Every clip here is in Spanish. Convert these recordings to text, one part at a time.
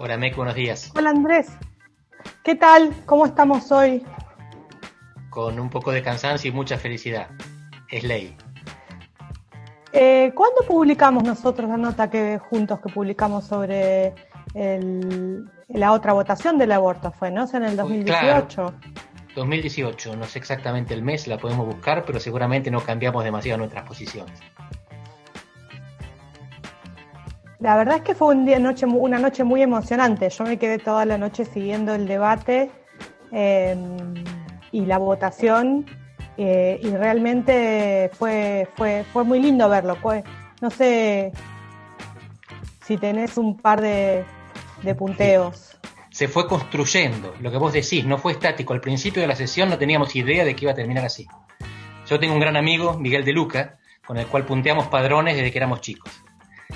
Hola, Mek, buenos días. Hola Andrés, ¿qué tal? ¿Cómo estamos hoy? Con un poco de cansancio y mucha felicidad. Es ley. ¿Cuándo publicamos nosotros la nota que publicamos sobre la otra votación del aborto? Fue, ¿no? O sea, en el Claro, 2018. 2018, no sé exactamente el mes, la podemos buscar, pero seguramente no cambiamos demasiado nuestras posiciones. La verdad es que fue una noche muy emocionante. Yo me quedé toda la noche siguiendo el debate eh, y la votación y realmente fue muy lindo verlo. No sé si tenés un par de Sí. punteos. Se fue construyendo, lo que vos decís, no fue estático. Al principio de la sesión no teníamos idea de que iba a terminar así. Yo tengo un gran amigo, Miguel de Luca, con el cual punteamos padrones desde que éramos chicos.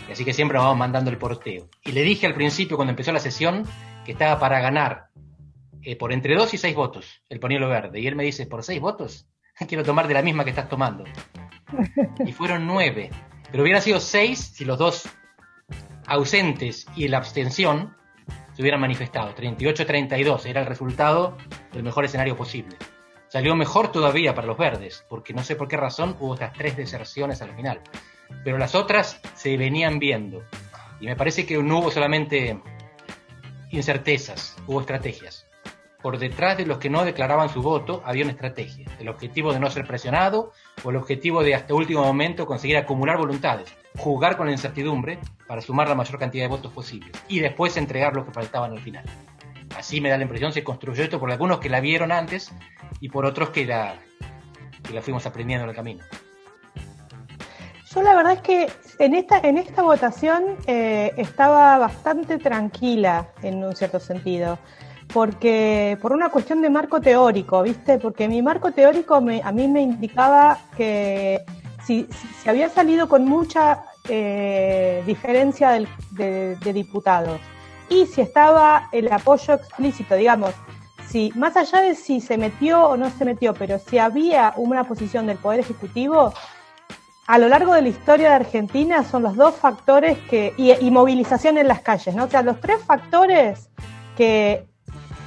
Y así que siempre nos vamos mandando el porteo. Y le dije al principio, cuando empezó la sesión, que estaba para ganar por entre 2 y 6 votos el pañuelo verde. Y él me dice, ¿por 6 votos? Quiero tomar de la misma que estás tomando. Y fueron 9. Pero hubieran sido 6 si los dos ausentes y la abstención se hubieran manifestado. 38-32 era el resultado del mejor escenario posible. Salió mejor todavía para los verdes, porque no sé por qué razón hubo estas 3 deserciones al final. Pero las otras se venían viendo. Y me parece que no hubo solamente incertezas, hubo estrategias. Por detrás de los que no declaraban su voto había una estrategia, el objetivo de no ser presionado o el objetivo de hasta último momento conseguir acumular voluntades, jugar con la incertidumbre para sumar la mayor cantidad de votos posible y después entregar lo que faltaban al final. Así me da la impresión, se construyó esto por algunos que la vieron antes y por otros que la fuimos aprendiendo en el camino. Yo la verdad es que en esta votación estaba bastante tranquila en un cierto sentido, porque por una cuestión de marco teórico, ¿viste? Porque mi marco teórico a mí me indicaba que si había salido con mucha diferencia de diputados y si estaba el apoyo explícito, digamos, si más allá de si se metió o no se metió, pero si había una posición del Poder Ejecutivo, a lo largo de la historia de Argentina son los dos factores y movilización en las calles, ¿no? O sea, los tres factores que,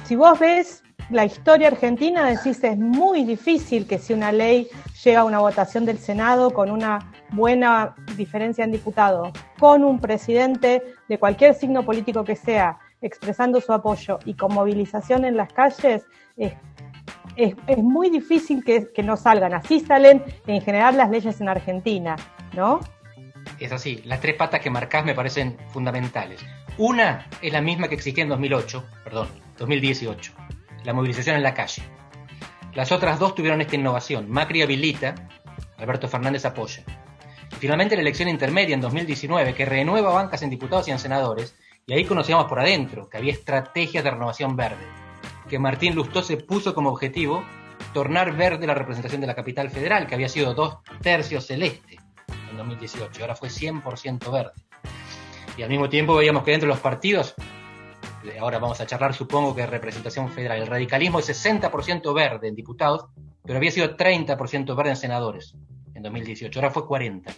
si vos ves la historia argentina, decís es muy difícil que si una ley llega a una votación del Senado con una buena diferencia en diputados, con un presidente de cualquier signo político que sea, expresando su apoyo y con movilización en las calles, es muy difícil que no salgan. Así salen en general las leyes en Argentina, ¿no? Es así, las 3 patas que marcás me parecen fundamentales. Una es la misma que existía en 2018, la movilización en la calle. Las otras 2 tuvieron esta innovación. Macri habilita, Alberto Fernández apoya. Y finalmente la elección intermedia en 2019, que renueva bancas en diputados y en senadores, y ahí conocíamos por adentro que había estrategias de renovación verde, que Martín Lustó se puso como objetivo tornar verde la representación de la capital federal, que había sido 2/3 celeste en 2018, ahora fue 100% verde. Y al mismo tiempo veíamos que dentro de los partidos, ahora vamos a charlar supongo que de representación federal, el radicalismo es 60% verde en diputados, pero había sido 30% verde en senadores en 2018, ahora fue 40%.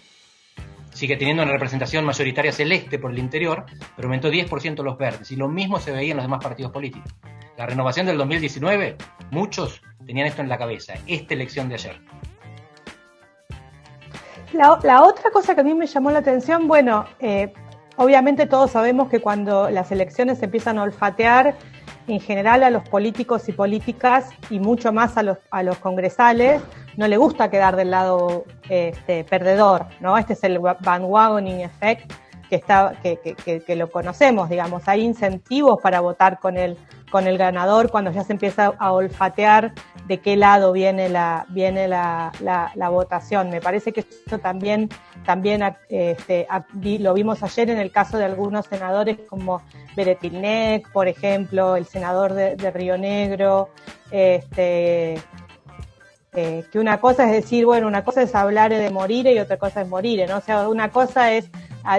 Sigue teniendo una representación mayoritaria celeste por el interior, pero aumentó 10% los verdes, y lo mismo se veía en los demás partidos políticos. La renovación del 2019, muchos tenían esto en la cabeza, esta elección de ayer. La otra cosa que a mí me llamó la atención, bueno, obviamente todos sabemos que cuando las elecciones se empiezan a olfatear, en general a los políticos y políticas, y mucho más a los congresales, no le gusta quedar del lado perdedor, ¿no? Este es el bandwagoning effect que lo conocemos, digamos. Hay incentivos para votar con el ganador cuando ya se empieza a olfatear de qué lado viene la votación. Me parece que esto también lo vimos ayer en el caso de algunos senadores como Beretilnec, por ejemplo, el senador de Río Negro, que una cosa es decir, bueno, una cosa es hablar de morir y otra cosa es morir, ¿no? O sea, una cosa es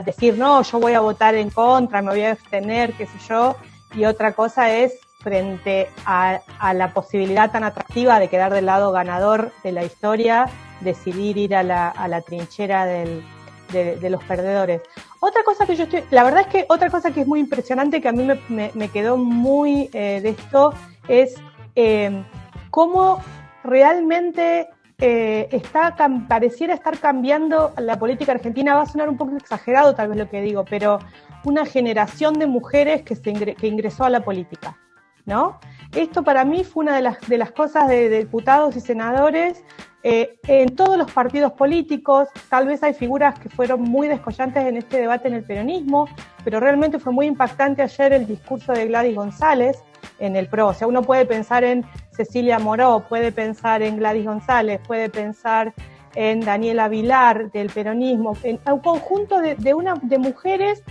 decir, no, yo voy a votar en contra, me voy a abstener, qué sé yo, y otra cosa es frente a la posibilidad tan atractiva de quedar del lado ganador de la historia, decidir ir a la trinchera de los perdedores. Otra cosa que la verdad es que otra cosa que es muy impresionante, que a mí me quedó muy de esto, es cómo realmente pareciera estar cambiando la política argentina. Va a sonar un poco exagerado tal vez lo que digo, pero una generación de mujeres que ingresó a la política, ¿no? Esto para mí fue una de las cosas de diputados y senadores en todos los partidos políticos. Tal vez hay figuras que fueron muy descollantes en este debate en el peronismo, pero realmente fue muy impactante ayer el discurso de Gladys González en el PRO. O sea, uno puede pensar en Cecilia Moró, puede pensar en Gladys González, puede pensar en Daniela Vilar del peronismo, en un conjunto de mujeres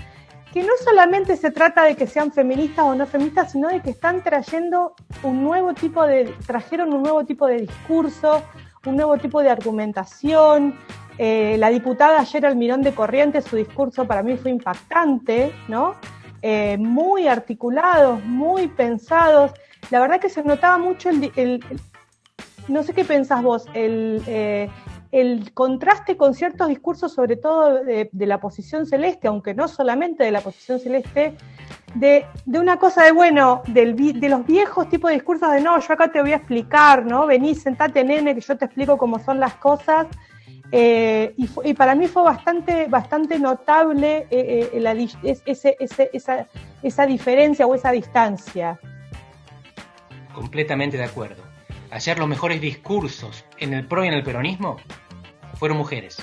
que no solamente se trata de que sean feministas o no feministas, sino de que están trajeron un nuevo tipo de discurso, un nuevo tipo de argumentación. La diputada ayer Almirón de Corrientes, su discurso para mí fue impactante, ¿no? Muy articulados, muy pensados. La verdad que se notaba mucho no sé qué pensás vos, el contraste con ciertos discursos, sobre todo de la posición celeste, aunque no solamente de la posición celeste, de una cosa de los viejos tipos de discursos de no, yo acá te voy a explicar, ¿no? Vení, sentate, nene, que yo te explico cómo son las cosas. Y para mí fue bastante notable esa diferencia o esa distancia. Completamente de acuerdo. Ayer los mejores discursos en el PRO y en el peronismo fueron mujeres.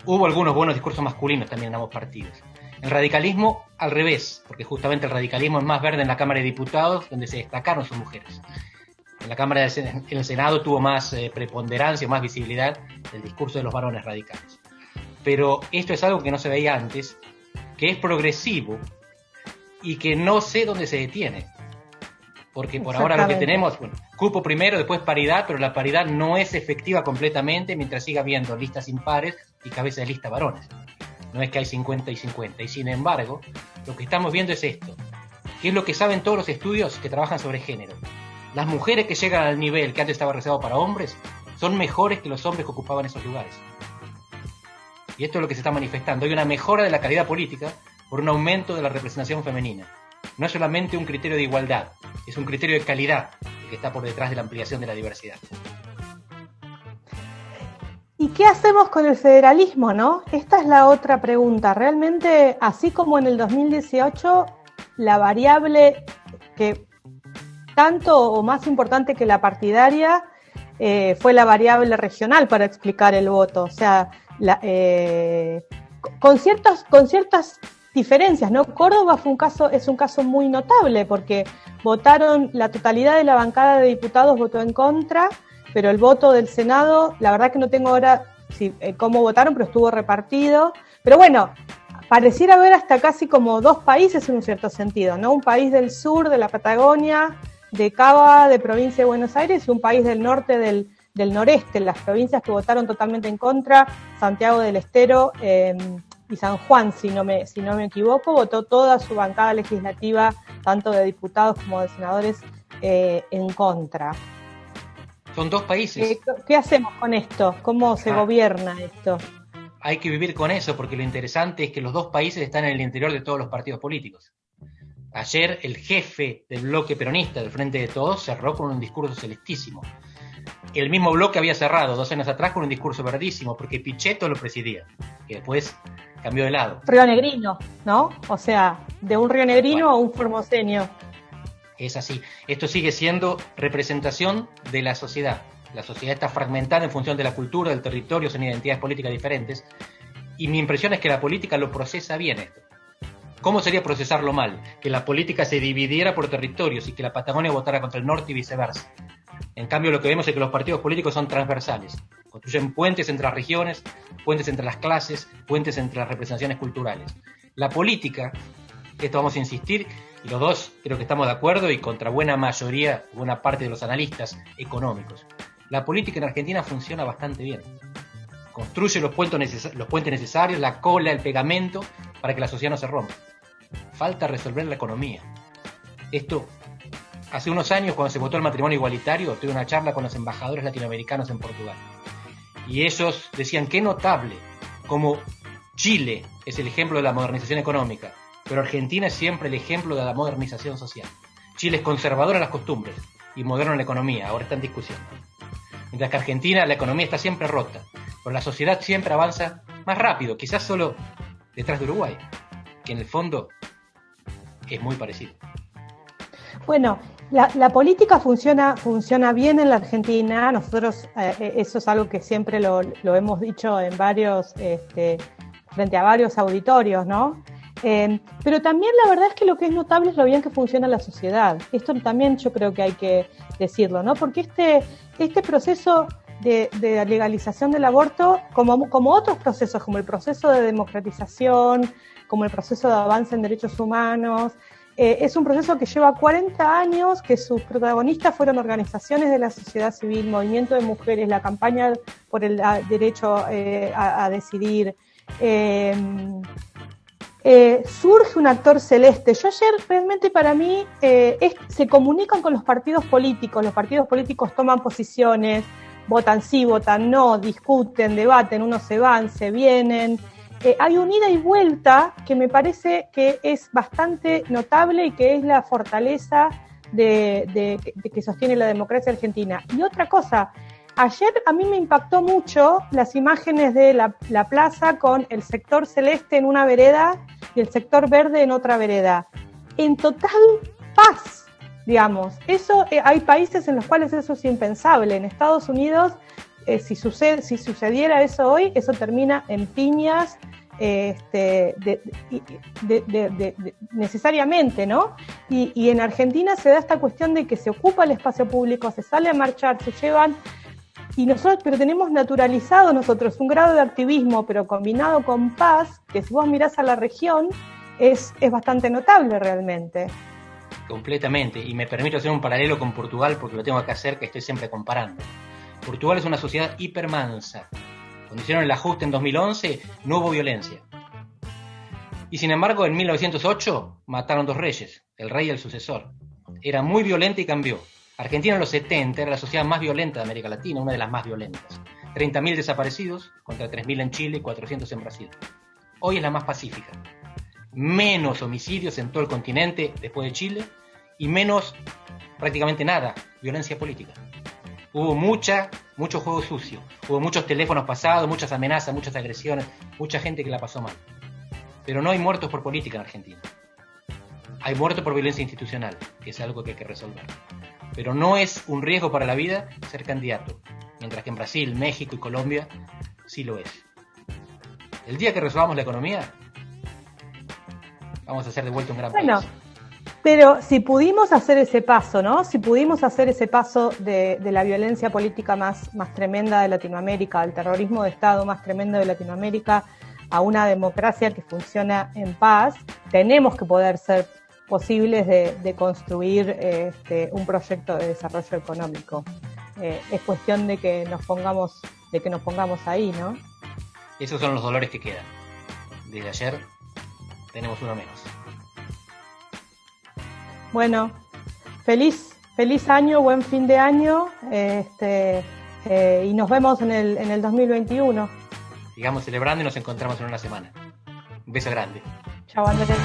Hubo algunos buenos discursos masculinos también en ambos partidos. El radicalismo al revés, porque justamente el radicalismo es más verde en la Cámara de Diputados, donde se destacaron sus mujeres. En la Cámara en el Senado tuvo más preponderancia, más visibilidad el discurso de los varones radicales. Pero esto es algo que no se veía antes, que es progresivo y que no sé dónde se detiene. Porque por ahora lo que tenemos, cupo primero, después paridad, pero la paridad no es efectiva completamente mientras siga habiendo listas impares y cabeza de lista varones. No es que hay 50 y 50. Y sin embargo, lo que estamos viendo es esto, que es lo que saben todos los estudios que trabajan sobre género. Las mujeres que llegan al nivel que antes estaba reservado para hombres son mejores que los hombres que ocupaban esos lugares. Y esto es lo que se está manifestando. Hay una mejora de la calidad política por un aumento de la representación femenina. No es solamente un criterio de igualdad, es un criterio de calidad el que está por detrás de la ampliación de la diversidad. ¿Y qué hacemos con el federalismo, no? Esta es la otra pregunta. Realmente, así como en el 2018, la variable que tanto o más importante que la partidaria fue la variable regional para explicar el voto. O sea, con ciertas diferencias, ¿no? Córdoba es un caso muy notable porque la totalidad de la bancada de diputados votó en contra, pero el voto del Senado, la verdad que no tengo ahora cómo votaron, pero estuvo repartido. Pero bueno, pareciera haber hasta casi como dos países en un cierto sentido, ¿no? Un país del sur, de la Patagonia, de Cava, de provincia de Buenos Aires, y un país del norte, del noreste, las provincias que votaron totalmente en contra, Santiago del Estero y San Juan, si no me equivoco, votó toda su bancada legislativa, tanto de diputados como de senadores, en contra. Son dos países. ¿Qué hacemos con esto? ¿Cómo se gobierna esto? Hay que vivir con eso, porque lo interesante es que los dos países están en el interior de todos los partidos políticos. Ayer el jefe del bloque peronista, del Frente de Todos, cerró con un discurso celestísimo. El mismo bloque había cerrado 2 años atrás con un discurso verdísimo, porque Pichetto lo presidía, que después cambió de lado. Rionegrino, ¿no? O sea, de un rionegrino a un formoseño. Es así. Esto sigue siendo representación de la sociedad. La sociedad está fragmentada en función de la cultura, del territorio, son identidades políticas diferentes. Y mi impresión es que la política lo procesa bien esto. ¿Cómo sería procesarlo mal? Que la política se dividiera por territorios y que la Patagonia votara contra el norte y viceversa. En cambio, lo que vemos es que los partidos políticos son transversales. Construyen puentes entre las regiones, puentes entre las clases, puentes entre las representaciones culturales. La política, esto vamos a insistir, y los dos creo que estamos de acuerdo y contra buena mayoría, buena parte de los analistas económicos. La política en Argentina funciona bastante bien. Construye los puentes necesarios, la cola, el pegamento, para que la sociedad no se rompa. Falta resolver la economía. Esto, hace unos años, cuando se votó el matrimonio igualitario, tuve una charla con los embajadores latinoamericanos en Portugal. Y ellos decían, qué notable, como Chile es el ejemplo de la modernización económica, pero Argentina es siempre el ejemplo de la modernización social. Chile es conservador en las costumbres y moderno en la economía, ahora está en discusión. Mientras que Argentina, la economía está siempre rota, pero la sociedad siempre avanza más rápido, quizás solo detrás de Uruguay, que en el fondo es muy parecido. Bueno, la política funciona bien en la Argentina. Nosotros, eso es algo que siempre lo hemos dicho en frente a varios auditorios, ¿no? Pero también la verdad es que lo que es notable es lo bien que funciona la sociedad. Esto también yo creo que hay que decirlo, ¿no? Porque este proceso de legalización del aborto, como otros procesos, como el proceso de democratización, como el proceso de avance en derechos humanos, es un proceso que lleva 40 años, que sus protagonistas fueron organizaciones de la sociedad civil, movimiento de mujeres, la campaña por el derecho a decidir. Surge un actor celeste. Yo ayer realmente para mí se comunican con los partidos políticos toman posiciones, votan sí, votan no, discuten, debaten, unos se van, se vienen. Hay un ida y vuelta que me parece que es bastante notable y que es la fortaleza de que sostiene la democracia argentina. Y otra cosa, ayer a mí me impactó mucho las imágenes de la plaza con el sector celeste en una vereda y el sector verde en otra vereda. En total paz, digamos. Eso, hay países en los cuales eso es impensable. En Estados Unidos, si sucediera eso hoy, eso termina en piñas, necesariamente, ¿no? Y en Argentina se da esta cuestión de que se ocupa el espacio público, se sale a marchar, se llevan, pero tenemos naturalizado nosotros un grado de activismo, pero combinado con paz, que si vos mirás a la región, es bastante notable realmente. Completamente, y me permito hacer un paralelo con Portugal porque lo tengo que hacer, que estoy siempre comparando. Portugal es una sociedad hipermansa. Cuando hicieron el ajuste en 2011 no hubo violencia. Y sin embargo en 1908 mataron 2 reyes, el rey y el sucesor. Era muy violenta y cambió. Argentina en los 70 era la sociedad más violenta de América Latina, una de las más violentas. 30.000 desaparecidos contra 3.000 en Chile y 400 en Brasil. Hoy es la más pacífica. Menos homicidios en todo el continente después de Chile y menos, prácticamente nada, violencia política. Hubo mucho juego sucio, hubo muchos teléfonos pasados, muchas amenazas, muchas agresiones, mucha gente que la pasó mal. Pero no hay muertos por política en Argentina. Hay muertos por violencia institucional, que es algo que hay que resolver. Pero no es un riesgo para la vida ser candidato, mientras que en Brasil, México y Colombia sí lo es. El día que resolvamos la economía, vamos a hacer de vuelta un gran país. Pero si pudimos hacer ese paso, ¿no? Si pudimos hacer ese paso de la violencia política más tremenda de Latinoamérica, al terrorismo de Estado más tremendo de Latinoamérica, a una democracia que funciona en paz, tenemos que poder ser posibles de construir un proyecto de desarrollo económico. Es cuestión de que nos pongamos ahí, ¿no? Esos son los dolores que quedan. Desde ayer tenemos uno menos. Bueno, feliz año, buen fin de año, y nos vemos en el 2021. Sigamos celebrando y nos encontramos en una semana. Un beso grande. Chao, Andrés.